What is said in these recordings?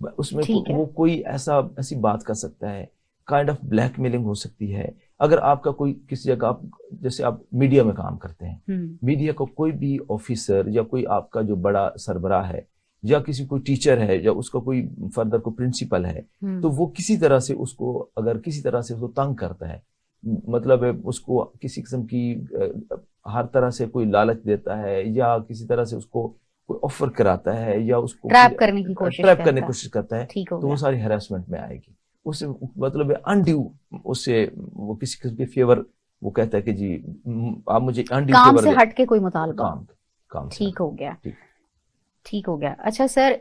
اس میں وہ کوئی ایسی بات کر سکتا ہے, کائنڈ آف بلیک میلنگ ہو سکتی ہے. اگر آپ کا کوئی کسی جگہ, جیسے آپ میڈیا میں کام کرتے ہیں, میڈیا کا کوئی بھی آفیسر یا کوئی آپ کا جو بڑا سربراہ ہے یا کسی کوئی ٹیچر ہے یا اس کا کوئی فردر کو پرنسپل ہے, تو وہ کسی طرح سے اس کو, اگر کسی طرح سے اس کو تنگ کرتا ہے, مطلب اس کو کسی قسم کی ہر طرح سے کوئی لالچ دیتا ہے یا کسی طرح سے اس کو کوئی آفر کراتا ہے یا اس کو ٹریپ کرنے کی کوشش کرتا ہے, تو وہ ساری ہراسمنٹ میں آئے گی. اس سے مطلب انڈیو, اس سے وہ کسی قسم کے فیور, وہ کہتا ہے کہ جی آپ مجھے انڈیو کام سے ہٹ کے کوئی مطالبہ, کام ٹھیک ہو گیا, ٹھیک ہو گیا. اچھا سر,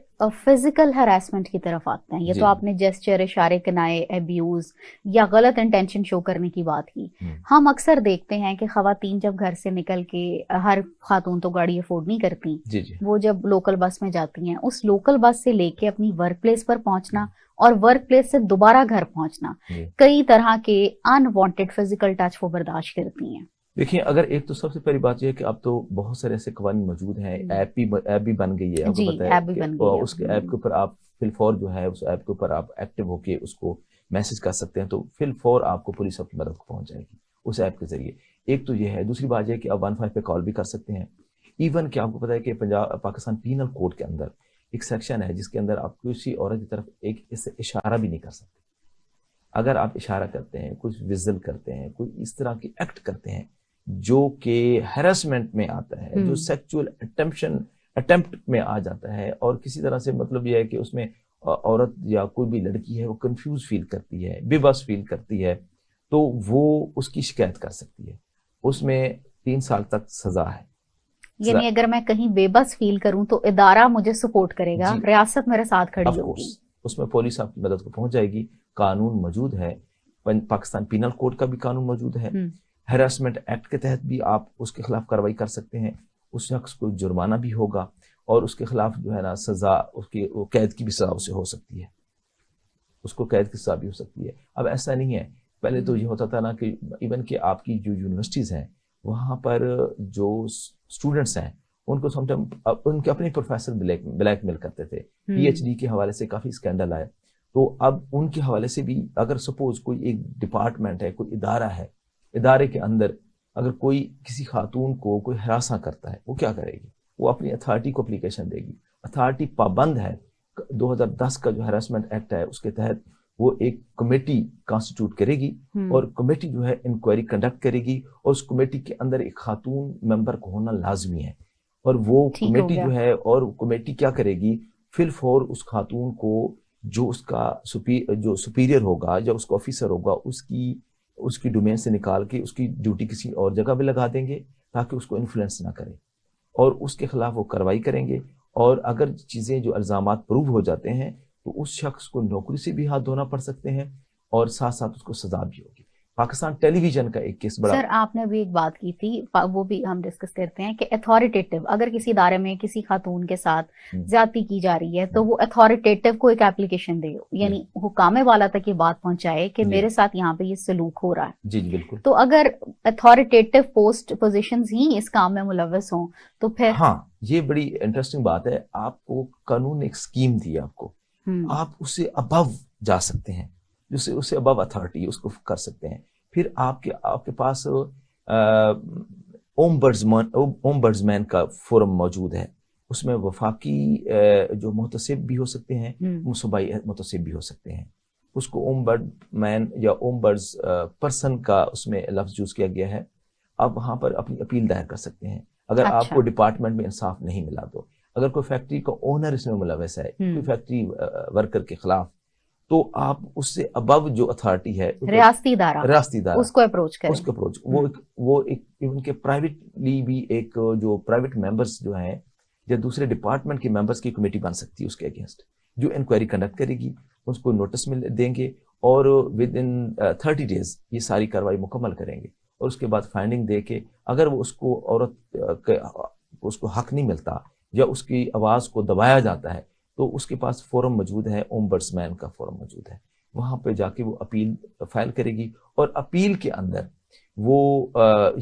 فزیکل ہراسمنٹ کی طرف آتے ہیں. یہ تو آپ نے جیسچر, اشارے, کنائے, ایبیوز یا غلط انٹینشن شو کرنے کی بات کی. ہم اکثر دیکھتے ہیں کہ خواتین جب گھر سے نکل کے, ہر خاتون تو گاڑی افورڈ نہیں کرتی, وہ جب لوکل بس میں جاتی ہیں, اس لوکل بس سے لے کے اپنی ورک پلیس پر پہنچنا اور ورک پلیس سے دوبارہ گھر پہنچنا, کئی طرح کے ان وانٹیڈ فزیکل ٹچ وہ برداشت کرتی ہیں. دیکھیں, اگر ایک تو سب سے پہلی بات یہ ہے کہ اب تو بہت سارے ایسے قوانین موجود ہیں, ایپ بھی بن گئی ہے, آپ کو پتہ ہے, اس کے ایپ کے اوپر آپ فی الفور جو ہے, اس ایپ کے اوپر آپ ایکٹیو ہو کے اس کو میسج کر سکتے ہیں, تو فی الفور آپ کو پولیس آپ کی مدد کو پہنچ جائے گی اس ایپ کے ذریعے. ایک تو یہ ہے. دوسری بات یہ ہے کہ آپ 15 پہ کال بھی کر سکتے ہیں. ایون کہ آپ کو پتہ ہے کہ پاکستان پینل کوڈ کے اندر ایک سیکشن ہے جس کے اندر آپ کسی عورت کی طرف ایک اشارہ بھی نہیں کر سکتے. اگر آپ اشارہ کرتے ہیں, کچھ وزل کرتے ہیں, کوئی اس طرح کی ایکٹ کرتے ہیں جو کہ ہیراسمنٹ میں آتا ہے, جو سیکچول اٹمپٹ میں آ جاتا ہے, اور کسی طرح سے مطلب یہ ہے کہ اس میں عورت یا کوئی بھی لڑکی ہے وہ کنفیوز فیل کرتی ہے, بے بس فیل کرتی ہے, تو وہ اس کی شکایت کر سکتی ہے. اس میں 3 سال تک سزا ہے. یعنی اگر میں کہیں بے بس فیل کروں تو ادارہ مجھے سپورٹ کرے گا, ریاست میرے ساتھ کھڑی ہوگی, اس میں پولیس آپ کی مدد کو پہنچ جائے گی. قانون موجود ہے, پاکستان پینل کوڈ کا بھی قانون موجود ہے. ہیراسمنٹ ایکٹ کے تحت بھی آپ اس کے خلاف کارروائی کر سکتے ہیں. اس شخص کو جرمانہ بھی ہوگا اور اس کے خلاف جو ہے نا سزا, اس کی قید کی بھی سزا اسے ہو سکتی ہے, اس کو قید کی سزا بھی ہو سکتی ہے. اب ایسا نہیں ہے, پہلے تو یہ ہوتا تھا نا کہ ایون کہ آپ کی جو یونیورسٹیز ہیں وہاں پر جو اسٹوڈنٹس ہیں ان کو سم ٹائم ان کے اپنے پروفیسر بلیک میل کرتے تھے. پی ایچ ڈی کے حوالے سے کافی اسکینڈل آئے, تو اب ان کے حوالے سے بھی اگر سپوز کوئی ایک ڈپارٹمنٹ ہے, کوئی ادارہ ہے, ادارے کے اندر اگر کوئی کسی خاتون کو کوئی ہراساں کرتا ہے, وہ کیا کرے گی؟ وہ اپنی اتھارٹی کو اپلیکیشن دے گی. اتھارٹی پابند ہے. 2010 کا جو ہراسمنٹ ایکٹ ہے اس کے تحت وہ ایک کمیٹی کانسٹیٹیوٹ کرے گی, اور کمیٹی جو ہے انکوائری کنڈکٹ کرے گی, اور اس کمیٹی کے اندر ایک خاتون ممبر کو ہونا لازمی ہے. اور وہ کمیٹی جو ہے, اور کمیٹی کیا کرے گی, فی الفور اس خاتون کو جو اس کا جو سپیریئر ہوگا یا اس کا آفیسر ہوگا, اس کی ڈومین سے نکال کے اس کی ڈیوٹی کسی اور جگہ پہ لگا دیں گے تاکہ اس کو انفلوئنس نہ کرے, اور اس کے خلاف وہ کارروائی کریں گے. اور اگر چیزیں جو الزامات پروو ہو جاتے ہیں تو اس شخص کو نوکری سے بھی ہاتھ دھونا پڑ سکتے ہیں, اور ساتھ ساتھ اس کو سزا بھی ہوگی. پاکستان ٹیلی ویژن کا ایک کیس بڑا. سر آپ نے ابھی ایک بات کی تھی, وہ بھی ہم ڈسکس کرتے ہیں کہ اتھارٹیٹیو, اگر کسی ادارے میں کسی خاتون کے ساتھ زیادتی کی جا رہی ہے تو وہ اتھارٹیٹیو کو ایک اپلیکیشن دے, یعنی حکام والا تک یہ بات پہنچائے کہ میرے ساتھ یہاں پہ یہ سلوک ہو رہا ہے. جی بالکل. تو اگر اتھارٹیٹیو پوزیشنز ہی اس کام میں ملوث ہوں تو پھر, ہاں یہ بڑی انٹرسٹنگ بات ہے. آپ کو قانون نے ایک اسکیم دی آپ کو, آپ اس سے ابو جا سکتے ہیں, جس سے ابو اتھارٹی اس کو کر سکتے ہیں. پھر آپ کے پاس اومبڈزمین کا فورم موجود ہے. اس میں وفاقی جو محتسب بھی ہو سکتے ہیں, صوبائی محتسب بھی ہو سکتے ہیں. اس کو اومبڈ مین یا اومبڈز پرسن کا اس میں لفظ یوز کیا گیا ہے. آپ وہاں پر اپنی اپیل دائر کر سکتے ہیں اگر آپ کو ڈپارٹمنٹ میں انصاف نہیں ملا. تو اگر کوئی فیکٹری کا اونر اس میں ملوث ہے, کوئی فیکٹری ورکر کے خلاف, تو آپ اس سے ابو جو اتھارٹی ہے, ریاستی ادارہ, اس کو اپروچ کریں. وہ ان کے پرائیویٹلی بھی ایک جو پرائیویٹ ممبرز جو ہیں یا دوسرے ڈپارٹمنٹ کے ممبرز کی کمیٹی بن سکتی ہے اس کے اگینسٹ, جو انکوائری کنڈکٹ کرے گی. اس کو نوٹس میں دیں گے اور ود ان 30 days یہ ساری کارروائی مکمل کریں گے, اور اس کے بعد فائنڈنگ دے کے اگر وہ اس کو عورت اس کو حق نہیں ملتا یا اس کی آواز کو دبایا جاتا ہے, تو اس کے پاس فورم موجود ہے, اومبڈسمین کا فورم موجود ہے. وہاں پہ جا کے وہ اپیل فائل کرے گی, اور اپیل کے اندر وہ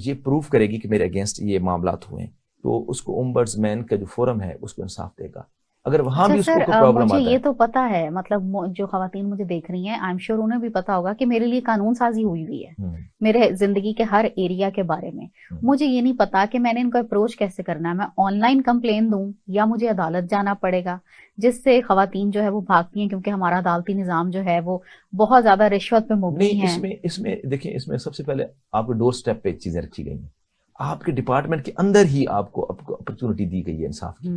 یہ پروف کرے گی کہ میرے اگینسٹ یہ معاملات ہوئے ہیں, تو اس کو اومبڈسمین کا جو فورم ہے اس کو انصاف دے گا. اگر وہاں بھی اس کو کوئی پرابلم مجھے آتا یہ ہے. تو پتا ہے، مطلب جو خواتین مجھے دیکھ رہی ہیں، آئی ایم شیور انہیں بھی پتا ہوگا کہ میرے لیے قانون سازی ہوئی ہوئی ہے میرے زندگی کے ہر ایریا کے بارے میں. مجھے یہ نہیں پتا کہ میں نے ان کو اپروچ کیسے کرنا ہے. میں آن لائن کمپلین دوں یا مجھے عدالت جانا پڑے گا، جس سے خواتین جو ہے وہ بھاگتی ہیں، کیونکہ ہمارا عدالتی نظام جو ہے وہ بہت زیادہ رشوت پہ مبنی ہے. اس میں دیکھیں، اس میں سب سے پہلے آپ کو ڈور سٹیپ پہ چیزیں رکھی گئی ہیں. آپ کے ڈپارٹمنٹ کے اندر ہی آپ کو اپرچونٹی دی گئی ہے انصاف کی.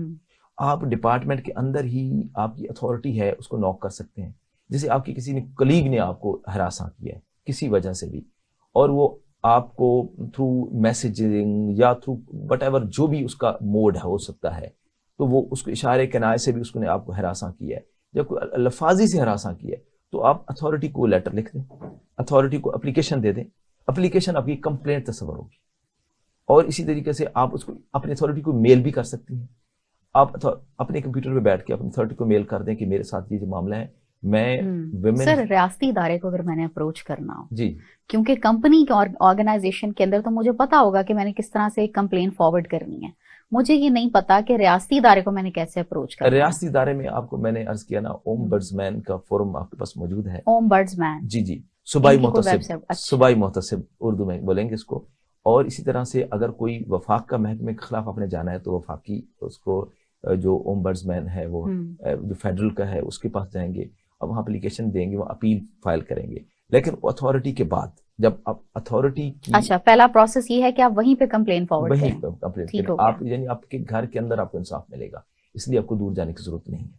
آپ ڈپارٹمنٹ کے اندر ہی آپ کی اتھارٹی ہے، اس کو ناک کر سکتے ہیں. جیسے آپ کی کسی نے کلیگ نے آپ کو ہراساں کیا ہے کسی وجہ سے بھی، اور وہ آپ کو تھرو میسیجنگ یا تھرو وٹ ایور جو بھی اس کا موڈ ہو سکتا ہے، تو وہ اس کو اشارے کنائے سے بھی اس نے آپ کو ہراساں کیا ہے یا کوئی لفاظی سے ہراساں کیا ہے، تو آپ اتھارٹی کو لیٹر لکھ دیں، اتھارٹی کو اپلیکیشن دے دیں. اپلیکیشن آپ کی کمپلینٹ تصور ہوگی. اور اسی طریقے سے آپ اس کو اپنی اتھارٹی کو میل بھی کر سکتی ہیں. آپ اپنے کمپیوٹر پہ بیٹھ کے اپنی اتھارٹی کو میل کر دیں کہ میرے ساتھ یہ جو معاملہ ہے. میں سر ریاستی ادارے کو اگر میں نے اپروچ کرنا ہو، جی، کیونکہ کمپنی کے آرگنائزیشن کے اندر تو مجھے پتا ہوگا کہ میں نے کس طرح سے ایک کمپلین فارورڈ کرنی ہے. مجھے یہ نہیں پتا کہ ریاستی ادارے کو میں نے کیسے اپروچ کرنا ہے. ریاستی ادارے میں آپ کو میں نے عرض کیا نا، اوم برڈز مین کا فورم آپ کے پاس موجود ہے. اوم برڈز مین، جی، صوبائی محتسب، صوبائی محتسب اردو میں بولیں گے اس کو. اور اسی طرح سے اگر کوئی وفاق کا محکمے کے خلاف آپ نے جانا ہے تو وفاقی اس کو جو اوم برڈز مین ہے وہ جو فیڈرل کا ہے اس کے پاس جائیں گے، اب وہاں اپلیکیشن دیں گے، وہ اپیل فائل کریں گے. لیکن اتھارٹی کے بعد جب آپ اتھارٹی کی، اچھا پہلا پروسیس یہ ہے کہ آپ وہیں پہ کمپلین فارورڈ کریں. وہیں پہ کمپلین کریں آپ، یعنی آپ کے گھر کے اندر آپ کو انصاف ملے گا، اس لیے آپ کو دور جانے کی ضرورت نہیں ہے.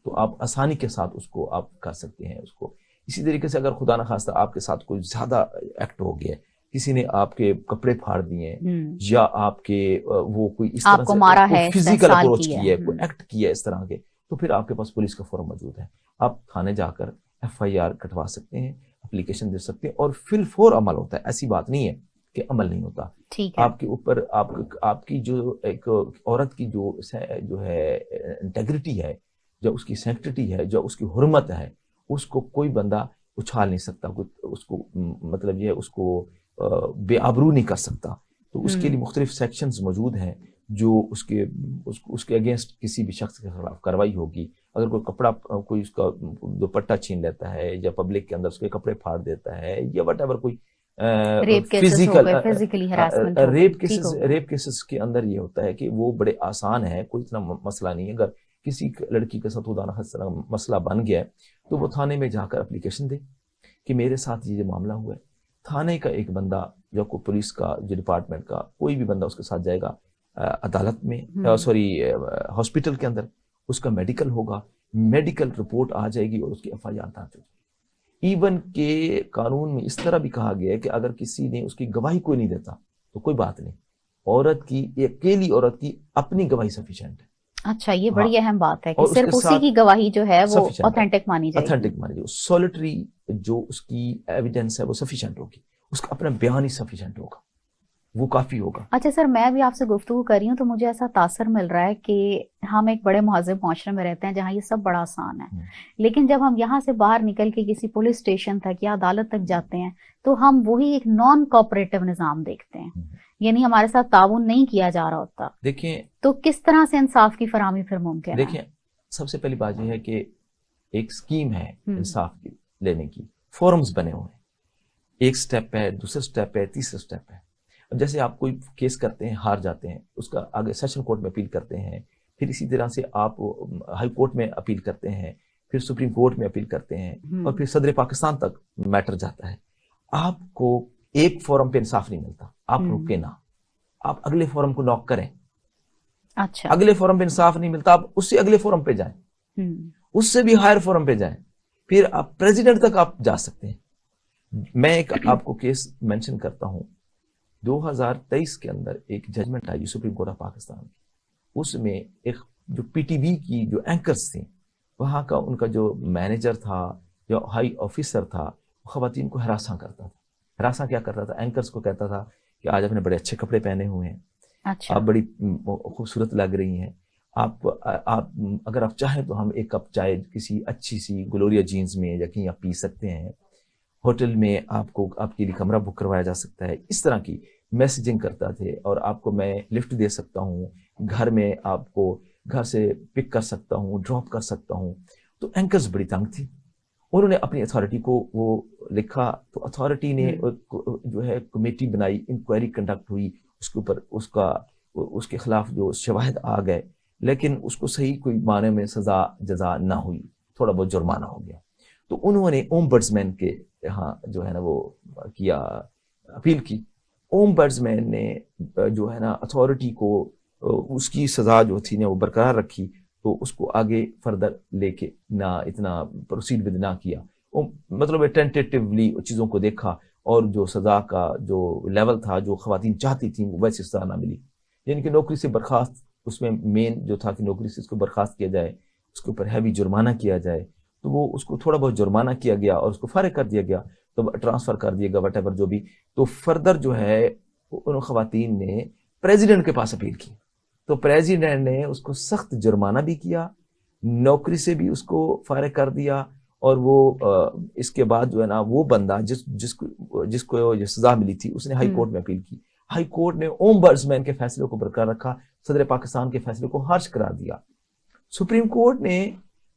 تو آپ آسانی کے ساتھ اس کو آپ کر سکتے ہیں اس کو. اسی طریقے سے اگر خدا نخواستہ آپ کے ساتھ کوئی زیادہ ایکٹ ہو گیا ہے، کسی نے آپ کے کپڑے پھاڑ دیے ہیں یا آپ کے وہ کوئی اس طرح سے فزیکل اپروچ کی ہے، کوئی ایکٹ کیا ہے اس طرح کے، تو پھر آپ کے پاس پولیس کا فورم موجود ہے. آپ تھانے جا کر FIR کٹوا سکتے ہیں، اپلیکیشن دے سکتے ہیں، اور فی الفور عمل ہوتا ہے. ایسی بات نہیں ہے کہ عمل نہیں ہوتا. آپ کے اوپر آپ کی جو ایک عورت کی جو ہے انٹیگریٹی ہے، جو اس کی سینکٹیٹی ہے، جو اس کی حرمت ہے، اس کو کوئی بندہ اچھال نہیں سکتا، اس کو مطلب یہ اس کو بے آبرو نہیں کر سکتا. تو اس کے لیے مختلف سیکشنز موجود ہیں جو اس کے اگینسٹ کسی بھی شخص کے خلاف کارروائی ہوگی. اگر کوئی کپڑا، کوئی اس کا دوپٹہ چھین لیتا ہے یا پبلک کے اندر اس کے کپڑے پھاڑ دیتا ہے یا وٹ ایور کوئی ریپ کیسز کے اندر یہ ہوتا ہے کہ وہ بڑے آسان ہیں، کوئی اتنا مسئلہ نہیں ہے. اگر کسی لڑکی کے ساتھ مسئلہ بن گیا ہے تو وہ تھانے میں جا کر اپلیکیشن دے کہ میرے ساتھ یہ معاملہ ہوا ہے. تھانے کا ایک بندہ یا کوئی پولیس کا جو ڈپارٹمنٹ کا کوئی بھی بندہ اس کے ساتھ جائے گا عدالت میں، ہاسپٹل کے اندر، اس کا میڈیکل ہوگا، میڈیکل رپورٹ آ جائے گی اور اس کی FIR درج ہو جائے گی. ایون کہ قانون میں اس طرح بھی کہا گیا ہے کہ اگر کسی نے اس کی گواہی کوئی نہیں دیتا تو کوئی بات نہیں، عورت کی، اکیلی عورت کی اپنی گواہی سفیشینٹ ہے. اچھا، یہ بڑی اہم بات ہے کہ صرف اسی کی گواہی جو ہے وہ اوتھینٹک مانی جائے گی. اوتھینٹک مانی جائے گی. سولیٹری جو اس کی ایویڈنس ہے وہ سفیشینٹ ہوگی، اس کا اپنا بیان ہی سفیشینٹ ہوگا، وہ کافی ہوگا. اچھا سر، میں بھی آپ سے گفتگو کر رہی ہوں تو مجھے ایسا تاثر مل رہا ہے کہ ہم ایک بڑے مہذب معاشرے میں رہتے ہیں جہاں یہ سب بڑا آسان ہے، لیکن جب ہم یہاں سے باہر نکل کے کسی پولیس اسٹیشن تک یا عدالت تک جاتے ہیں تو ہم وہی ایک نان کوآپریٹو نظام دیکھتے ہیں، یعنی ہمارے ساتھ تعاون نہیں کیا جا رہا ہوتا. دیکھیں تو کس طرح سے انصاف کی فراہمی پھر ممکن ہے؟ دیکھیں، سب سے پہلی بات یہ ہے کہ ایک سکیم ہے انصاف کی لینے کی، فورمز بنے ہوئے ہیں. ایک سٹیپ ہے، دوسرا سٹیپ ہے، تیسرا سٹیپ ہے. اب جیسے آپ کوئی کیس کرتے ہیں، ہار جاتے ہیں، اس کا آگے سیشن کورٹ میں اپیل کرتے ہیں، پھر اسی طرح سے آپ ہائی کورٹ میں اپیل کرتے ہیں، پھر سپریم کورٹ میں اپیل کرتے ہیں، اور پھر صدر پاکستان تک میٹر جاتا ہے. آپ کو ایک فورم پہ انصاف نہیں ملتا، آپ رکے نہ، آپ اگلے فورم کو ناک کریں. اچھا، اگلے فورم پہ انصاف نہیں ملتا، آپ اس سے اگلے فورم پہ جائیں، اس سے بھی ہائر فورم پہ جائیں، پھر آپ پریزیڈنٹ تک آپ جا سکتے ہیں. میں ایک آپ کو کیس مینشن کرتا ہوں. 2023 کے اندر ایک ججمنٹ آئی سپریم کورٹ آف پاکستان کی. اس میں ایک جو PTV کی جو اینکرز تھیں، وہاں کا ان کا جو مینیجر تھا یا ہائی آفیسر تھا، وہ خواتین کو ہراساں کرتا تھا. ہراساں کیا کرتا تھا؟ اینکرز کو کہتا تھا کہ آج آپ نے بڑے اچھے کپڑے پہنے ہوئے ہیں، آپ بڑی خوبصورت لگ رہی ہیں، آپ اگر آپ چاہیں تو ہم ایک کپ چائے کسی اچھی سی گلوریا جینز میں یا کہیں آپ پی سکتے ہیں، ہوٹل میں آپ کے لیے کمرہ بک کروایا جا سکتا ہے. اس طرح کی میسیجنگ کرتا تھے. اور آپ کو میں لفٹ دے سکتا ہوں، گھر میں آپ کو گھر سے پک کر سکتا ہوں، ڈراپ کر سکتا ہوں. تو اینکرز بڑی تنگ تھی. انہوں نے اپنی اتھارٹی کو وہ لکھا، تو اتھارٹی نے جو ہے کمیٹی بنائی، انکوائری کنڈکٹ ہوئی اس کے اوپر، اس کے خلاف جو شواہد آ گئے، لیکن اس کو صحیح کوئی معنی میں سزا جزا نہ ہوئی، تھوڑا بہت جرمانہ ہو گیا. تو انہوں نے اومبڈسمین کے یہاں جو ہے نا وہ کیا، اپیل کی. اومبڈسمین نے جو ہے نا اتھارٹی کو اس کی سزا جو تھی نا وہ برقرار رکھی، تو اس کو آگے فردر لے کے نہ اتنا پروسیڈ ود نہ کیا. مطلب ٹینٹیٹیولی چیزوں کو دیکھا، اور جو سزا کا جو لیول تھا جو خواتین چاہتی تھیں وہ ویسی سزا نہ ملی. یعنی کہ نوکری سے برخاست، اس میں مین جو تھا کہ نوکری سے اس کو برخاست کیا جائے، اس کے اوپر ہیوی جرمانہ کیا جائے. تو وہ اس کو تھوڑا بہت جرمانہ کیا گیا اور اس کو فارغ کر دیا گیا، تو ٹرانسفر کر دیا گیا، وٹ ایور جو بھی. تو فردر جو ہے ان خواتین نے پریزیڈنٹ کے پاس اپیل کی، تو پریزیڈنٹ نے اس کو سخت جرمانہ بھی کیا، نوکری سے بھی اس کو فارغ کر دیا. اور وہ اس کے بعد جو ہے نا وہ بندہ جس کو یہ سزا ملی تھی، اس نے ہائی کورٹ میں اپیل کی. ہائی کورٹ نے اومبڈسمین کے فیصلے کو برقرار رکھا، صدر پاکستان کے فیصلے کو خارج قرار دیا. سپریم کورٹ نے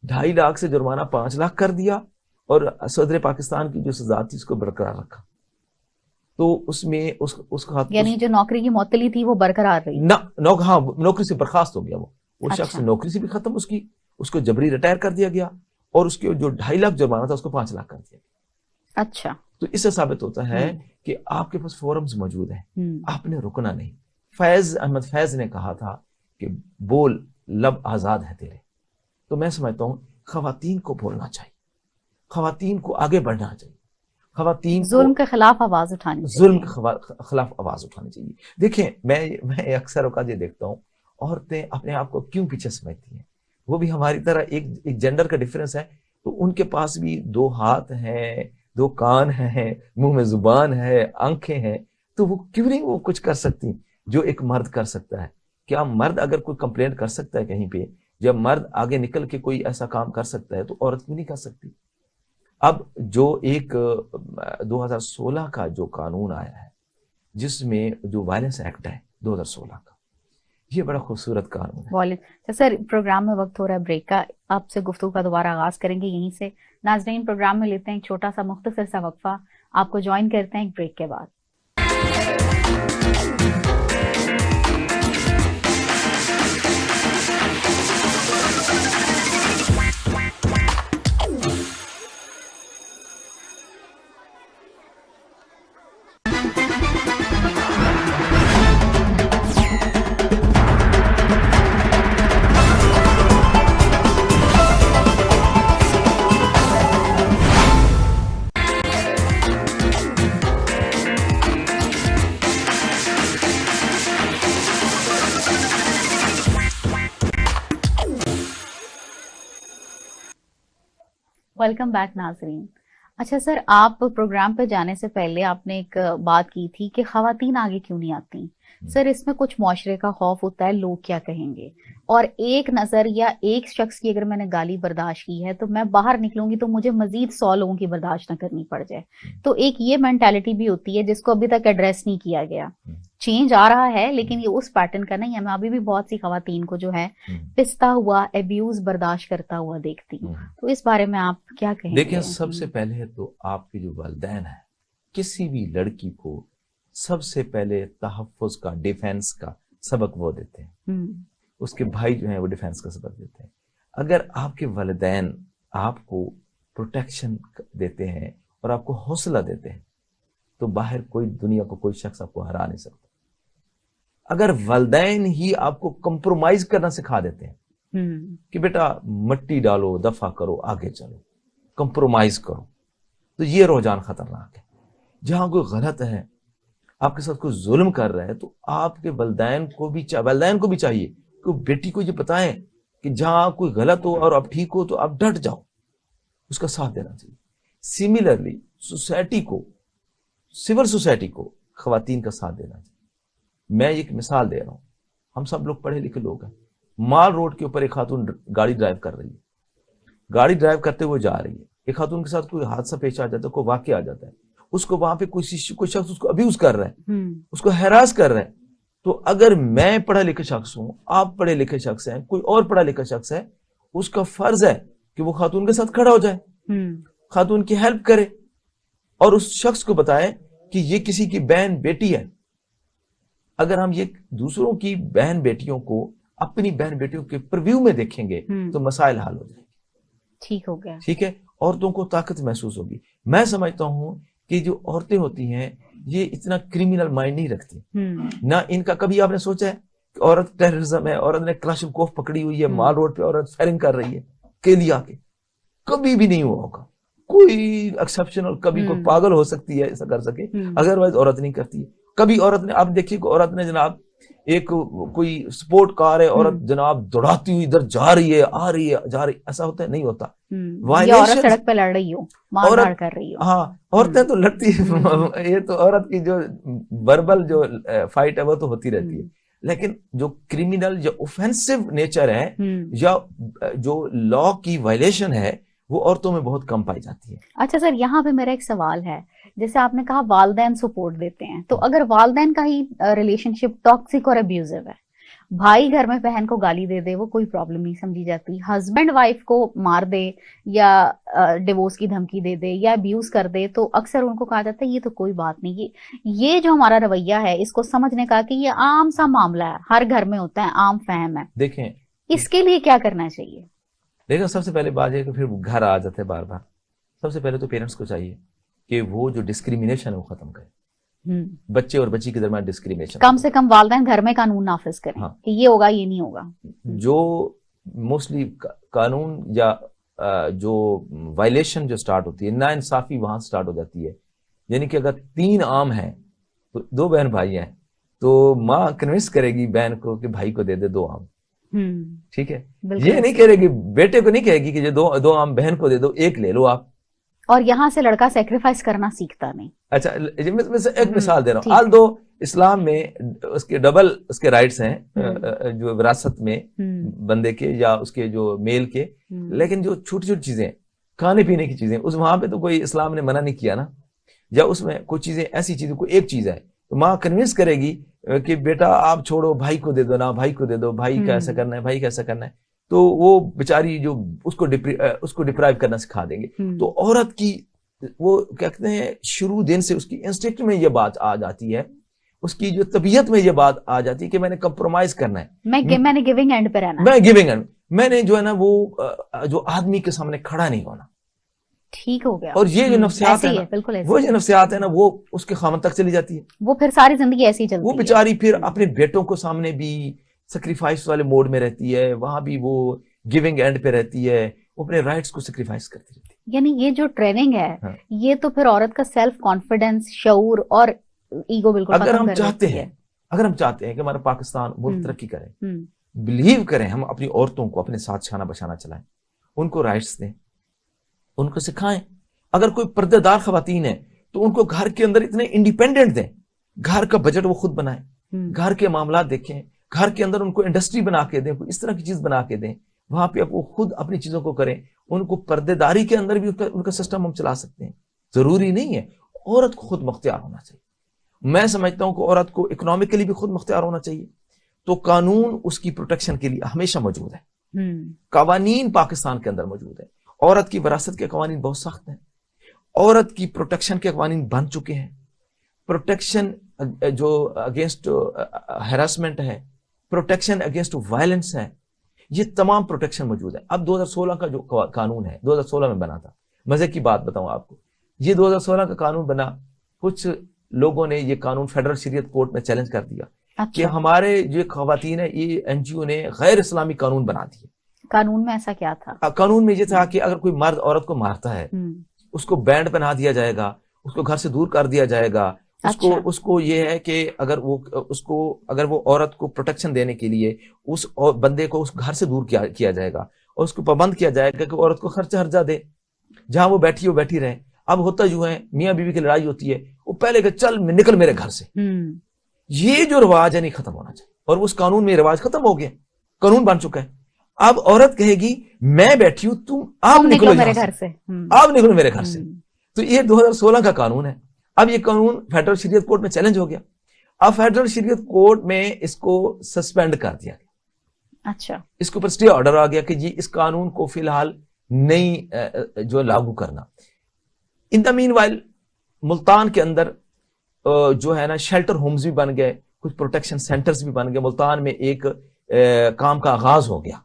2.5 لاکھ سے جرمانہ 5 لاکھ کر دیا، اور صدر پاکستان کی جو سزا تھی اس کو برقرار رکھا. تو اس میں اس کا یعنی جو نوکری کی معطلی تھی وہ برقرار رہی. ہاں، نوکری سے برخاست ہو گیا. وہ شخص نوکری سے بھی ختم، اس کو جبری ریٹائر کر دیا گیا، اور اس کے جو 2.5 لاکھ جرمانہ تھا اس کو 5 لاکھ کر دیا گیا. اچھا. تو اس سے ثابت ہوتا ہے کہ آپ کے پاس فورمز موجود ہیں، آپ نے رکنا نہیں. فیض احمد فیض نے کہا تھا کہ بول لب آزاد ہے تیرے. تو میں سمجھتا ہوں خواتین کو بولنا چاہیے، خواتین کو آگے بڑھنا چاہیے، خواتین ظلم کے خلاف آواز اٹھانی چاہیے، ظلم کے خلاف آواز اٹھانی چاہیے. دیکھیں، میں اکثر اوقات یہ دیکھتا ہوں، عورتیں اپنے آپ کو کیوں پیچھے سمجھتی ہیں؟ وہ بھی ہماری طرح ایک جینڈر کا ڈفرینس ہے، تو ان کے پاس بھی 2 ہاتھ ہیں، 2 کان ہیں، منہ میں زبان ہے، آنکھیں ہیں. تو وہ کیوں نہیں وہ کچھ کر سکتی جو ایک مرد کر سکتا ہے؟ کیا مرد اگر کوئی کمپلینٹ کر سکتا ہے کہیں پہ، جب مرد آگے نکل کے کوئی ایسا کام کر سکتا ہے تو عورت کیوں نہیں کر سکتی؟ اب جو ایک 2016 کا جو قانون آیا ہے، جس میں جو وائلنس ایکٹ ہے 2016 کا، یہ بڑا خوبصورت قانون ہے. سر، پروگرام میں وقت ہو رہا ہے بریک کا، آپ سے گفتگو کا دوبارہ آغاز کریں گے یہیں سے. ناظرین، پروگرام میں لیتے ہیں ایک چھوٹا سا مختصر سا وقفہ، آپ کو جوائن کرتے ہیں ایک بریک کے بعد. ویلکم بیک ناظرین. اچھا سر، آپ پروگرام پہ جانے سے پہلے آپ نے ایک بات کی تھی کہ خواتین آگے کیوں نہیں آتی. سر، اس میں کچھ معاشرے کا خوف ہوتا ہے لوگ کیا کہیں گے، اور ایک نظر یا ایک شخص کی اگر میں نے گالی برداشت کی ہے تو میں باہر نکلوں گی تو مجھے مزید 100 لوگوں کی برداشت نہ کرنی پڑ جائے. تو ایک یہ مینٹالٹی بھی ہوتی ہے جس کو ابھی تک ایڈریس نہیں کیا گیا. چینج آ رہا ہے لیکن یہ اس پیٹرن کا نہیں ہے. میں ابھی بھی بہت سی خواتین کو جو ہے پستا ہوا، ایبیوز برداشت کرتا ہوا دیکھتی ہوں. تو اس بارے میں آپ کیا کہیں گے؟ دیکھیں، سب سے پہلے تو آپ کے جو والدین ہیں، کسی بھی لڑکی کو سب سے پہلے تحفظ کا، ڈیفینس کا سبق وہ دیتے ہیں. اس کے بھائی جو ہیں وہ ڈیفینس کا سبق دیتے ہیں. اگر آپ کے والدین آپ کو پروٹیکشن دیتے ہیں اور آپ کو حوصلہ دیتے ہیں تو باہر کوئی دنیا کو کوئی شخص آپ کو ہرا نہیں سکتا. اگر والدین ہی آپ کو کمپرومائز کرنا سکھا دیتے ہیں کہ بیٹا مٹی ڈالو، دفع کرو، آگے چلو، کمپرومائز کرو، تو یہ رجحان خطرناک ہے. جہاں کوئی غلط ہے، آپ کے ساتھ کوئی ظلم کر رہا ہے، تو آپ کے والدین کو بھی چاہیے کہ بیٹی کو یہ بتائیں کہ جہاں کوئی غلط ہو اور آپ ٹھیک ہو تو آپ ڈٹ جاؤ، اس کا ساتھ دینا چاہیے. سملرلی سوسائٹی کو، سول سوسائٹی کو خواتین کا ساتھ دینا چاہیے. میں ایک مثال دے رہا ہوں، ہم سب لوگ پڑھے لکھے لوگ ہیں. مال روڈ کے اوپر ایک خاتون گاڑی ڈرائیو کر رہی ہے، گاڑی ڈرائیو کرتے ہوئے جا رہی ہے، ایک خاتون کے ساتھ کوئی حادثہ پیش آ جاتا ہے، کوئی واقعہ آ جاتا ہے، اس کو وہاں پہ کوئی شخص اس کو ابیوز کر رہا ہے، اس کو ہراس کر رہا ہے. تو اگر میں پڑھا لکھا شخص ہوں, آپ پڑھے لکھے شخص ہیں, کوئی اور پڑھا لکھا شخص ہے, اس کا فرض ہے کہ وہ خاتون کے ساتھ کھڑا ہو جائے, خاتون کی ہیلپ کرے, اور اس شخص کو بتائے کہ یہ کسی کی بہن بیٹی ہے. اگر ہم یہ دوسروں کی بہن بیٹیوں کو اپنی بہن بیٹیوں کے پرویو میں دیکھیں گے تو مسائل حل ہو جائیں گے. ٹھیک ہو گیا. ٹھیک ہے, عورتوں کو طاقت محسوس ہوگی. میں سمجھتا ہوں کہ جو عورتیں ہوتی ہیں یہ اتنا کریمنل مائنڈ نہیں رکھتی, نہ ان کا کبھی آپ نے سوچا ہے کہ عورت ٹیررزم ہے, عورت نے کلاشنکوف پکڑی ہوئی ہے, مال روڈ پہ عورت فائرنگ کر رہی ہے کیلی آ کے, کبھی بھی نہیں ہوا ہوگا. کوئی ایکسپشنل کبھی کوئی پاگل ہو سکتی ہے ایسا کر سکے, ادروائز عورت نہیں کرتی ہے. کبھی عورت نے, آپ دیکھیے کہ عورت نے جناب ایک کوئی سپورٹ کار ہے, عورت جناب دوڑاتی ہوئی ادھر جا رہی ہے, آ رہی ہے, جا رہی, ایسا ہوتا ہے؟ نہیں ہوتا. عورت سڑک پہ لڑ رہی ہو, مار مار کر رہی ہو. ہاں, عورتیں تو لڑتی ہیں, یہ تو عورت کی جو وربل جو فائٹ ہے وہ تو ہوتی رہتی ہے, لیکن جو کریمنل جو اوفینسو نیچر ہے یا جو لا کی وائلیشن ہے وہ عورتوں میں بہت کم پائی جاتی ہے. اچھا سر, یہاں پہ میرا ایک سوال ہے, جیسے آپ نے کہا والدین سپورٹ دیتے ہیں, تو اگر والدین کا ہی ریلیشن شپ ٹاکسک اور ابیوزو ہے, بھائی گھر میں بہن کو گالی دے دے وہ کوئی پرابلم نہیں سمجھی جاتی, ہسبینڈ وائف کو مار دے یا ڈیورس کی دھمکی دے دے یا ابیوز کر دے تو اکثر ان کو کہا جاتا ہے یہ تو کوئی بات نہیں, یہ جو ہمارا رویہ ہے اس کو سمجھنے کا کہ یہ عام سا معاملہ ہے, ہر گھر میں ہوتا ہے, عام فہم ہے. دیکھیں اس کے لیے کیا کرنا چاہیے؟ دیکھیں, سب سے پہلے بات ہے کہ پھر گھر آ جاتے ہیں بار بار. سب سے پہلے تو پیرنٹس کو چاہیے کہ وہ جو ڈسکریمنیشن ہے وہ ختم کرے, بچے اور بچی کے درمیان ڈسکریمنیشن, کم سے کم والدین گھر میں قانون نافذ کریں کہ یہ ہوگا یہ نہیں ہوگا. جو موسٹلی قانون یا جو وائلیشن جو سٹارٹ ہوتی ہے, نا انصافی وہاں سٹارٹ ہو جاتی ہے. یعنی کہ اگر 3 عام ہیں تو 2 بہن بھائی ہیں تو ماں کنونس کرے گی بہن کو کہ بھائی کو دے دے 2 عام. ٹھیک ہے, یہ نہیں کہے گی, بیٹے کو نہیں کہے گی کہ جو 2 عام بہن کو دے دو, 1 لے لو آپ. اور یہاں سے لڑکا سیکریفائس کرنا سیکھتا نہیں. اچھا, میں ایک مثال دے رہا ہوں. آل دو اسلام میں اس کے ڈبل اس کے رائٹس ہیں جو وراثت میں بندے کے یا اس کے جو میل کے, لیکن جو چھوٹی چھوٹی چیزیں کھانے پینے کی چیزیں, اس وہاں پہ تو کوئی اسلام نے منع نہیں کیا نا, یا اس میں کوئی چیزیں ایسی چیزیں, کوئی ایک چیز ہے تو ماں کنوینس کرے گی کہ بیٹا آپ چھوڑو, بھائی کو دے دو نا, بھائی کو دے دو, بھائی کا ایسا کرنا ہے, بھائی کا ایسا کرنا ہے, تو وہ بیچاری جو اس کو ڈپرائیو کرنا سکھا دیں گے. تو عورت کی وہ کہتے ہیں شروع دن سے اس کی انسٹنکٹ میں یہ بات آ جاتی ہے, اس کی جو طبیعت میں یہ بات آ جاتی ہے کہ میں نے کمپرومائز کرنا ہے, میں نے گیونگ اینڈ پہ رہنا, میں گیونگ اینڈ, میں نے جو ہے نا وہ جو آدمی کے سامنے کھڑا نہیں ہونا. ٹھیک ہو گیا. اور یہ جو نفسیات ہے بالکل, وہ جو نفسیات ہے نا وہ اس کے خامن تک چلی جاتی ہے, وہ پھر ساری زندگی ایسی چلتی ہے. وہ بیچاری پھر اپنے بیٹوں کو سامنے بھی سیکریفائس والے موڈ میں رہتی ہے, وہاں بھی وہ گیونگ اینڈ پہ رہتی ہے, وہ اپنے رائٹس کو سیکریفائس کرتی رہتی ہے. یعنی یہ جو ٹریننگ ہے یہ تو پھر عورت کا سیلف کانفیڈنس, شعور اور ایگو بالکل ختم کر دیتی ہے. اگر ہم چاہتے ہیں کہ ہمارا پاکستان ملک ترقی کرے, بلیو کریں, ہم اپنی عورتوں کو اپنے ساتھ شانہ بشانہ چلائیں, ان کو رائٹس دیں, ان کو سکھائیں. اگر کوئی پردے دار خواتین ہیں تو ان کو گھر کے اندر اتنے انڈیپینڈنٹ دیں, گھر کا بجٹ وہ خود بنائیں, گھر کے معاملات دیکھیں, گھر کے اندر ان کو انڈسٹری بنا کے دیں, کوئی اس طرح کی چیز بنا کے دیں, وہاں پہ وہ خود اپنی چیزوں کو کریں. ان کو پردے داری کے اندر بھی ان کا سسٹم ہم چلا سکتے ہیں. ضروری نہیں ہے, عورت کو خود مختار ہونا چاہیے. میں سمجھتا ہوں کہ عورت کو اکنامکلی بھی خود مختار ہونا چاہیے. تو قانون اس کی پروٹیکشن کے لیے ہمیشہ موجود ہے, قوانین پاکستان کے اندر موجود ہے. عورت کی وراثت کے قوانین بہت سخت ہیں, عورت کی پروٹیکشن کے قوانین بن چکے ہیں. پروٹیکشن جو اگینسٹ ہراسمنٹ ہے, پروٹیکشن اگینسٹ وائلنس ہے, یہ تمام پروٹیکشن موجود ہے. اب 2016 کا جو قانون ہے 2016 میں بنا تھا, مزے کی بات بتاؤں آپ کو, یہ 2016 کا قانون بنا, کچھ لوگوں نے یہ قانون فیڈرل شریعت کورٹ میں چیلنج کر دیا کہ ہمارے جو خواتین ہیں یہ این جی او نے غیر اسلامی قانون بنا دیے. قانون میں ایسا کیا تھا؟ قانون میں یہ تھا کہ اگر کوئی مرد عورت کو مارتا ہے اس کو بینڈ پہنا دیا جائے گا, اس کو گھر سے دور کر دیا جائے گا. اس کو یہ ہے کہ اگر وہ عورت کو پروٹیکشن دینے کے لیے اس بندے کو اس گھر سے دور کیا جائے گا, اور اس کو پابند کیا جائے گا کہ وہ عورت کو خرچہ ہرجہ دے, جہاں وہ بیٹھی رہے. اب ہوتا جو ہے میاں بیوی کی لڑائی ہوتی ہے, وہ پہلے کہ چل نکل میرے گھر سے. یہ جو رواج ہے نہیں ختم ہونا چاہیے, اور اس قانون میں رواج ختم ہو گیا, قانون بن چکا ہے. اب عورت کہے گی میں بیٹھی ہوں, تم آپ نکلو میرے گھر سے, آپ نکلو میرے گھر سے. تو یہ 2016 کا قانون ہے. اب یہ قانون فیڈرل شریعت کورٹ میں چیلنج ہو گیا. اب فیڈرل شریعت کورٹ میں اس کو سسپینڈ کر دیا گیا. اچھا, اس کے اوپر اسٹے آرڈر آ گیا کہ جی اس قانون کو فی الحال نہیں جو لاگو کرنا. ان دا مین وائل ملتان کے اندر جو ہے نا شیلٹر ہومز بھی بن گئے, کچھ پروٹیکشن سینٹرز بھی بن گئے. ملتان میں ایک کام کا آغاز ہو گیا,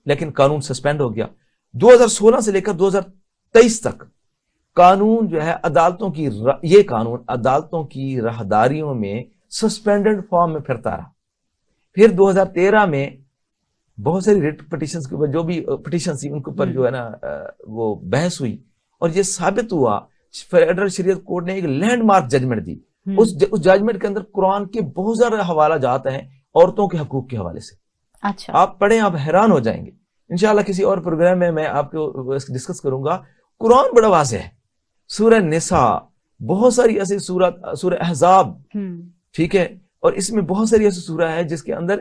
لیکن قانون سسپینڈ ہو گیا. 2016 سے لے کر 2023 تک قانون جو ہے یہ قانون عدالتوں کی راہداریوں میں سسپینڈڈ فارم میں پھرتا رہا. پھر 2013 میں بہت ساری ریٹ پٹیشنز کے اوپر جو بھی پٹیشنز تھی ان کے اوپر جو ہے نا وہ بحث ہوئی, اور یہ ثابت ہوا فیڈرل شریعت کورٹ نے ایک لینڈ مارک ججمنٹ دی. اس ججمنٹ کے اندر قرآن کے بہت زیادہ حوالہ جات ہیں عورتوں کے حقوق کے حوالے سے. اچھا, آپ پڑھیں, آپ حیران ہو جائیں گے. انشاءاللہ کسی اور پروگرام میں آپ کو ڈسکس کروں گا. قرآن بڑا واضح ہے. سورہ نساء, بہت ساری ایسی سورہ احزاب, ٹھیک ہے, اور اس میں بہت ساری ایسی سورہ ہے جس کے اندر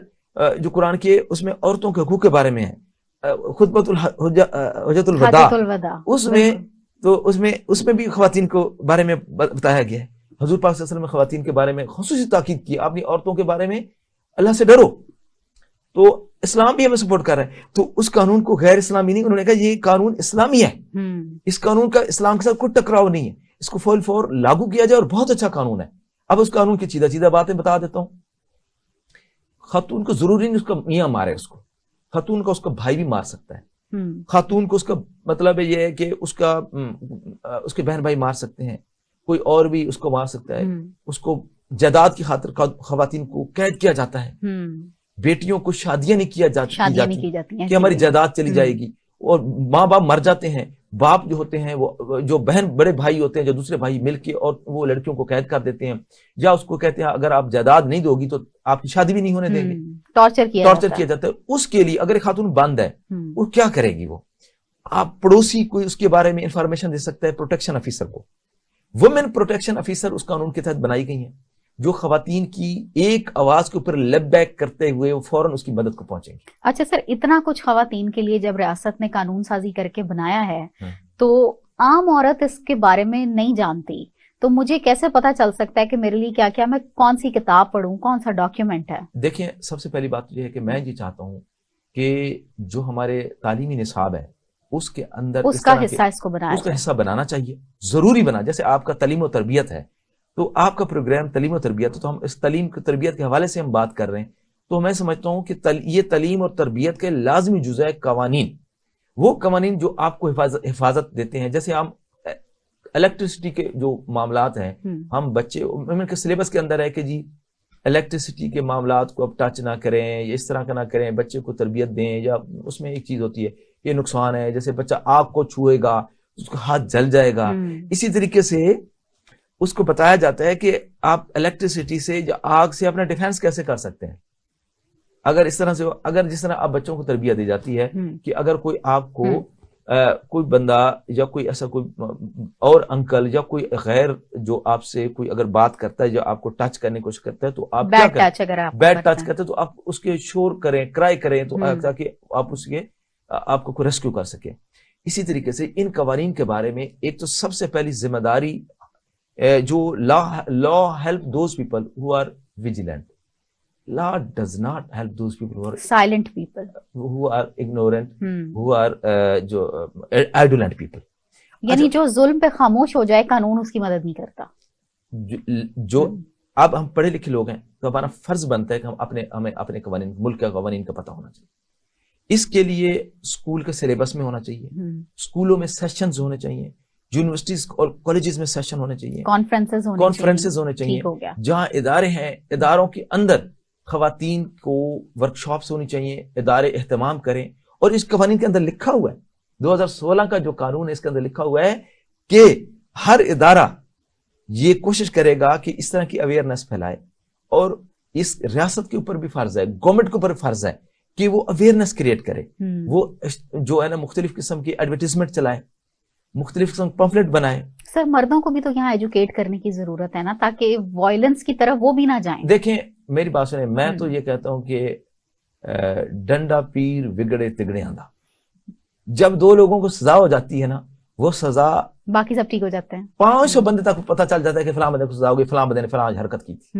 جو قرآن کے اس میں عورتوں کے حقوق کے بارے میں ہے. خطبۃ حجۃ الوداع, اس میں بھی خواتین کو بارے میں بتایا گیا ہے. حضور پاک صلی اللہ علیہ وسلم نے خواتین کے بارے میں خصوصی تاکید کی, اپنی عورتوں کے بارے میں اللہ سے ڈرو. تو اسلام بھی ہمیں سپورٹ کر رہا ہے. تو اس قانون کو غیر اسلامی نہیں, انہوں نے کہا یہ قانون اسلامی ہے, اس قانون کا اسلام کے ساتھ کوئی ٹکراؤ نہیں ہے, اس کو فول فور لاگو کیا جائے, اور بہت اچھا قانون ہے. اب اس قانون کی چیدہ باتیں بتا دیتا ہوں. خاتون کو ضروری نہیں اس کا میاں مارے, اس کو خاتون کا اس کا بھائی بھی مار سکتا ہے. خاتون کو اس کا مطلب یہ ہے کہ اس کے بہن بھائی مار سکتے ہیں, کوئی اور بھی اس کو مار سکتا ہے. اس کو جائیداد کی خاطر خواتین کو قید کیا جاتا ہے. بیٹیوں کو شادیاں نہیں کی جاتی کہ ہماری جائیداد چلی جائے گی, اور ماں باپ مر جاتے ہیں. باپ جو ہوتے ہیں وہ جو بڑے بھائی ہوتے ہیں, جو دوسرے بھائی مل کے اور وہ لڑکیوں کو قید کر دیتے ہیں, یا اس کو کہتے ہیں اگر آپ جائیداد نہیں دو گی تو آپ کی شادی بھی نہیں ہونے دیں گے. ٹارچر کیا جاتا ہے. اس کے لیے اگر ایک خاتون بند ہے وہ کیا کرے گی؟ وہ آپ پڑوسی کوئی اس کے بارے میں انفارمیشن دے سکتا ہے پروٹیکشن آفیسر کو. وومن پروٹیکشن آفیسر اس قانون کے تحت بنائی گئی ہیں, جو خواتین کی ایک آواز کے اوپر لیب بیک کرتے ہوئے وہ فوراً اس کی مدد کو پہنچیں گے. اچھا سر, اتنا کچھ خواتین کے لیے جب ریاست نے قانون سازی کر کے بنایا ہے تو عام عورت اس کے بارے میں نہیں جانتی, تو مجھے کیسے پتا چل سکتا ہے کہ میرے لیے کیا کیا, میں کون سی کتاب پڑھوں, کون سا ڈاکیومنٹ ہے؟ دیکھیں, سب سے پہلی بات یہ ہے کہ میں یہ چاہتا ہوں کہ جو ہمارے تعلیمی نصاب ہے اس کے اندر اس کا حصہ بنانا چاہیے, ضروری بنا. جیسے آپ کا تعلیم و تربیت ہے, تو آپ کا پروگرام تعلیم و تربیت, تو ہم اس تعلیم کی تربیت کے حوالے سے ہم بات کر رہے ہیں. تو میں سمجھتا ہوں کہ یہ تعلیم اور تربیت کے لازمی جزء ہے قوانین, وہ قوانین جو آپ کو حفاظت دیتے ہیں. جیسے ہم الیکٹریسٹی کے جو معاملات ہیں, ہم بچے کے سلیبس کے اندر ہے کہ جی الیکٹریسٹی کے معاملات کو اب ٹچ نہ کریں, یا اس طرح کا نہ کریں, بچے کو تربیت دیں. یا اس میں ایک چیز ہوتی ہے یہ نقصان ہے, جیسے بچہ آگ کو چھوئے گا اس کا ہاتھ جل جائے گا. اسی طریقے سے اس کو بتایا جاتا ہے کہ آپ الیکٹریسٹی سے یا آگ سے اپنا ڈیفینس کیسے کر سکتے ہیں. اگر اس طرح سے, اگر جس طرح آپ بچوں کو تربیت دی جاتی ہے کہ اگر کوئی آپ کو کوئی بندہ یا کوئی ایسا کوئی اور انکل یا کوئی غیر جو آپ سے کوئی اگر بات کرتا ہے یا آپ کو ٹچ کرنے کی کوشش کرتا ہے, تو آپ بیڈ ٹچ کرتے ہیں تو آپ اس کے شور کریں, کرائی کریں, تو تاکہ آپ اس کے آپ کو ریسکیو کر سکیں. اسی طریقے سے ان قوانین کے بارے میں ایک تو سب سے پہلی ذمہ داری جو law help those people who are vigilant. Law does not help those people who are silent people, who are ignorant, who are جو indolent people. یعنی جو ظلم پہ خاموش ہو جائے قانون اس کی مدد نہیں کرتا. جو اب ہم پڑھے لکھے لوگ ہیں تو ہمارا فرض بنتا ہے کہ ہمیں اپنے قوانین, ملک کے قوانین کا پتہ ہونا چاہیے. اس کے لیے اسکول کے سلیبس میں ہونا چاہیے, اسکولوں میں سیشنز ہونے چاہیے, یونیورسٹیز اور کالجز میں سیشن ہونے چاہیے, کانفرنسز ہونے چاہیے, جہاں ادارے ہیں اداروں کے اندر خواتین کو ورکشاپس ہونی چاہیے, ادارے اہتمام کریں. اور اس قوانین کے اندر لکھا ہوا ہے, 2016 کا جو قانون ہے اس کے اندر لکھا ہوا ہے کہ ہر ادارہ یہ کوشش کرے گا کہ اس طرح کی اویئرنیس پھیلائے. اور اس ریاست کے اوپر بھی فرض ہے, گورنمنٹ کے اوپر بھی فرض ہے کہ وہ اویئرنیس کریٹ کرے. وہ جو ہے نا مختلف قسم کی ایڈورٹیزمنٹ چلائے, مختلف قسم پمفلٹ بنائے. سر مردوں کو بھی تو یہاں ایجوکیٹ کرنے کی ضرورت ہے نا, تاکہ وائلنس کی طرف وہ بھی نہ جائیں. دیکھیں میری بات سنیں, میں تو یہ کہتا ہوں کہ ڈنڈا پیر بگڑے تگڑے آندھا. جب دو لوگوں کو سزا ہو جاتی ہے نا, وہ سزا باقی سب ٹھیک ہو جاتے ہیں. 500 بندے تک پتہ چل جاتا ہے کہ فلاں بندے کو سزا ہو گئی, فلاں بندے نے فلاں حرکت کی تھی.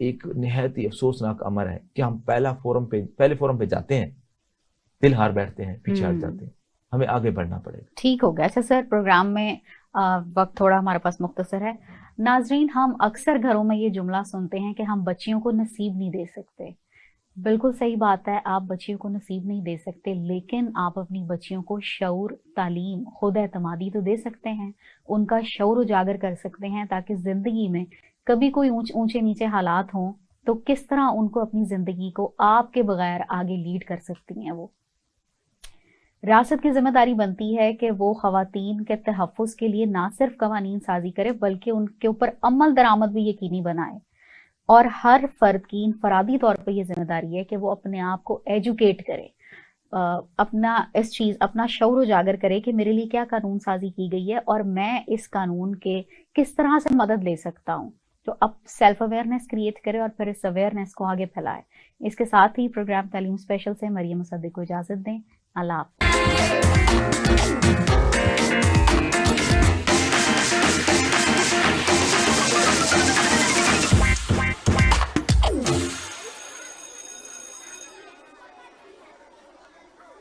ایک نہایت ہی افسوسناک امر ہے کہ ہم پہلے فورم پہ جاتے ہیں، دل ہار بیٹھتے ہیں، پیچھے ہٹ جاتے ہیں. ہمیں آگے بڑھنا پڑے گا. ٹھیک ہو گیا. اچھا سر، پروگرام میں وقت تھوڑا ہمارے پاس مختصر ہے. ناظرین، ہم اکثر گھروں میں یہ جملہ سنتے ہیں کہ ہم بچیوں کو نصیب نہیں دے سکتے. بالکل صحیح بات ہے، آپ بچیوں کو نصیب نہیں دے سکتے، لیکن آپ اپنی بچیوں کو شعور، تعلیم، خود اعتمادی تو دے سکتے ہیں. ان کا شعور اجاگر کر سکتے ہیں تاکہ زندگی میں کبھی کوئی اونچے نیچے حالات ہوں تو کس طرح ان کو اپنی زندگی کو آپ کے بغیر آگے لیڈ کر سکتی ہیں. وہ ریاست کی ذمہ داری بنتی ہے کہ وہ خواتین کے تحفظ کے لیے نہ صرف قوانین سازی کرے بلکہ ان کے اوپر عمل درآمد بھی یقینی بنائے. اور ہر فرد کی انفرادی طور پر یہ ذمہ داری ہے کہ وہ اپنے آپ کو ایجوکیٹ کرے، اپنا شعور اجاگر کرے کہ میرے لیے کیا قانون سازی کی گئی ہے اور میں اس قانون کے کس طرح سے مدد لے سکتا ہوں. تو اب سیلف اویئرنیس کریٹ کرے اور پھر اس اویئرنیس کو آگے پھیلائے. اس کے ساتھ ہی پروگرام تعلیم اسپیشل سے مریم مصدق کو اجازت دیں. اللہ حافظ.